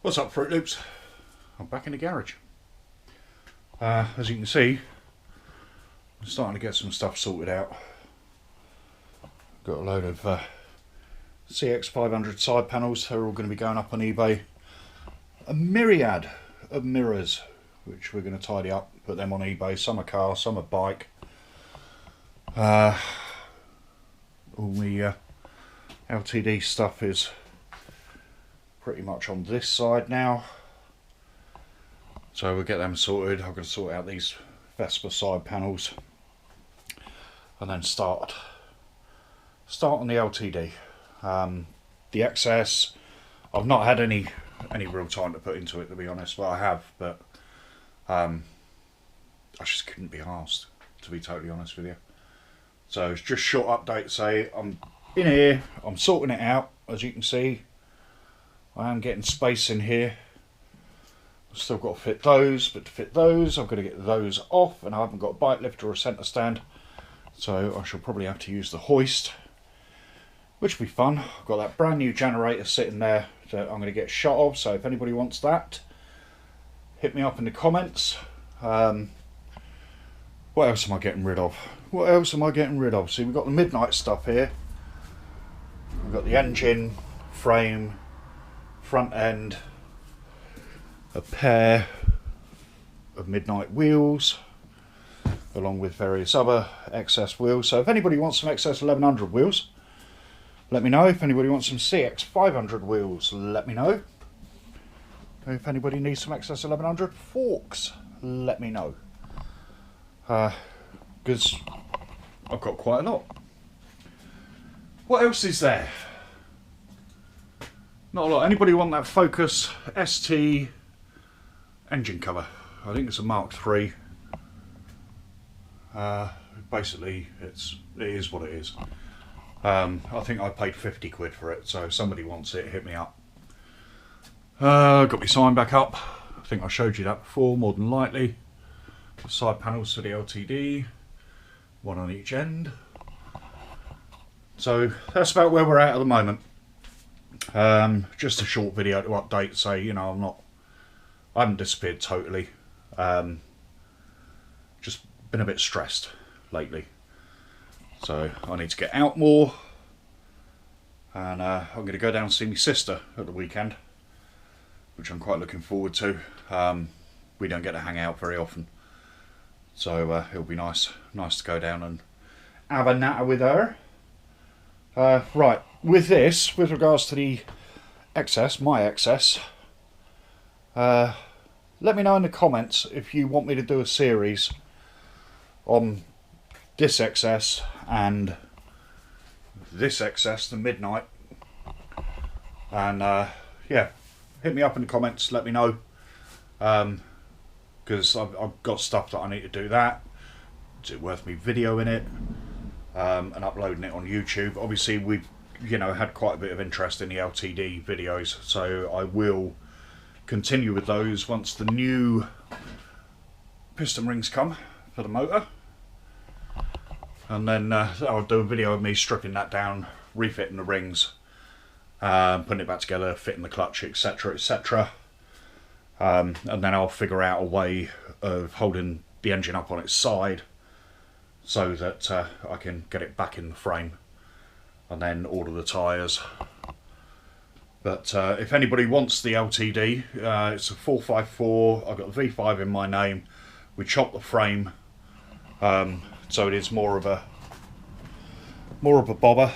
What's up, Fruit Loops? I'm back in the garage. As you can see, I'm starting to get some stuff sorted out. Got a load of CX500 side panels. They're all going to be going up on eBay. A myriad of mirrors, which we're going to tidy up, put them on eBay. Some are car, some are bike. All the LTD stuff is pretty much on this side now, so we'll get them sorted. I'm going to sort out these Vespa side panels and then start on the LTD. The XS, I've not had any real time to put into it, to be honest. Well, I have, but I just couldn't be arsed, to be totally honest with you. So it's just short update. Say I'm in here, I'm sorting it out. As you can see, I am getting space in here. I've still got to fit those, but to fit those I've got to get those off, and I haven't got a bike lift or a centre stand, so I shall probably have to use the hoist, which will be fun. I've got that brand new generator sitting there that I'm going to get a shot of, so if anybody wants that, hit me up in the comments. What else am I getting rid of? What else am I getting rid of? See, we've got the midnight stuff here. We've got the engine, frame, front end, a pair of midnight wheels, along with various other XS wheels. So if anybody wants some XS1100 wheels, let me know. If anybody wants some CX500 wheels, let me know. If anybody needs some XS1100 forks, let me know. Because I've got quite a lot. What else is there? Not a lot. Anybody want that Focus ST engine cover? I think it's a Mark III. Basically, it is what it is. I think I paid 50 quid for it, so if somebody wants it, hit me up. Got my sign back up. I think I showed you that before, more than likely. The side panels for the LTD, one on each end. So that's about where we're at the moment. Just a short video to update, say, you know, I haven't disappeared totally. Just been a bit stressed lately, so I need to get out more, and I'm going to go down and see my sister at the weekend, which I'm quite looking forward to. We don't get to hang out very often, so it'll be nice to go down and have a natter with her. Right, with regards to the XS, my XS, let me know in the comments if you want me to do a series on this XS and this XS, the Midnight, and yeah, hit me up in the comments, let me know, because I've got stuff that I need to do. That is it worth me videoing it and uploading it on YouTube? Obviously we've had quite a bit of interest in the LTD videos, so I will continue with those once the new piston rings come for the motor, and then I'll do a video of me stripping that down, refitting the rings, putting it back together, fitting the clutch, etc, etc, and then I'll figure out a way of holding the engine up on its side so that I can get it back in the frame, and then order the tyres. But if anybody wants the LTD, it's a 454. I've got the V5 in my name. We chopped the frame, so it is more of a bobber.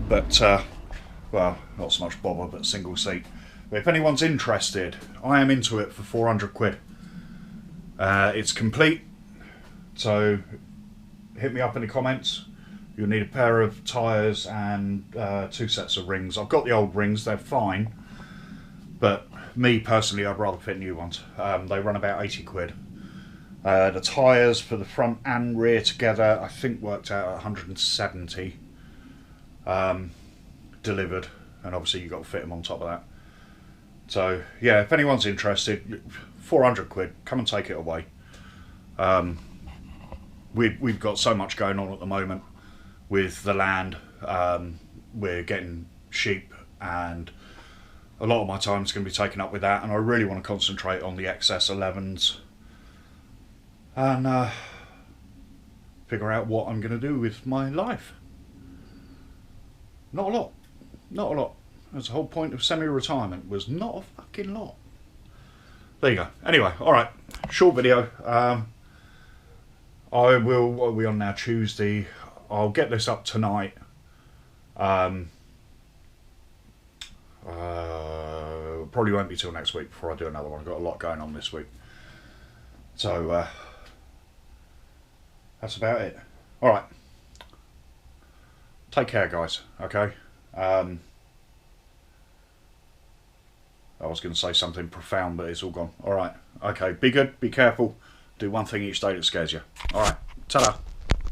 But well, not so much bobber, but single seat. But if anyone's interested, I am into it for 400 quid. It's complete, so hit me up in the comments. You'll need a pair of tyres and 2 sets of rings. I've got the old rings, they're fine, but me personally, I'd rather fit new ones. They run about 80 quid. The tyres for the front and rear together, I think, worked out at 170 delivered, and obviously you've got to fit them on top of that. So yeah, if anyone's interested, 400 quid, come and take it away. We've got so much going on at the moment with the land. We're getting sheep and a lot of my time is going to be taken up with that, and I really want to concentrate on the XS11s and figure out what I'm going to do with my life. Not a lot. Not a lot. That's the whole point of semi-retirement, was not a fucking lot. There you go. Anyway, alright. Short video. I will, what are we on now? Tuesday. I'll get this up tonight. Probably won't be till next week before I do another one. I've got a lot going on this week. So, that's about it. Alright. Take care, guys. Okay? I was going to say something profound, but it's all gone. Alright. Okay. Be good. Be careful. Do one thing each day that scares you. Alright. Ta-da.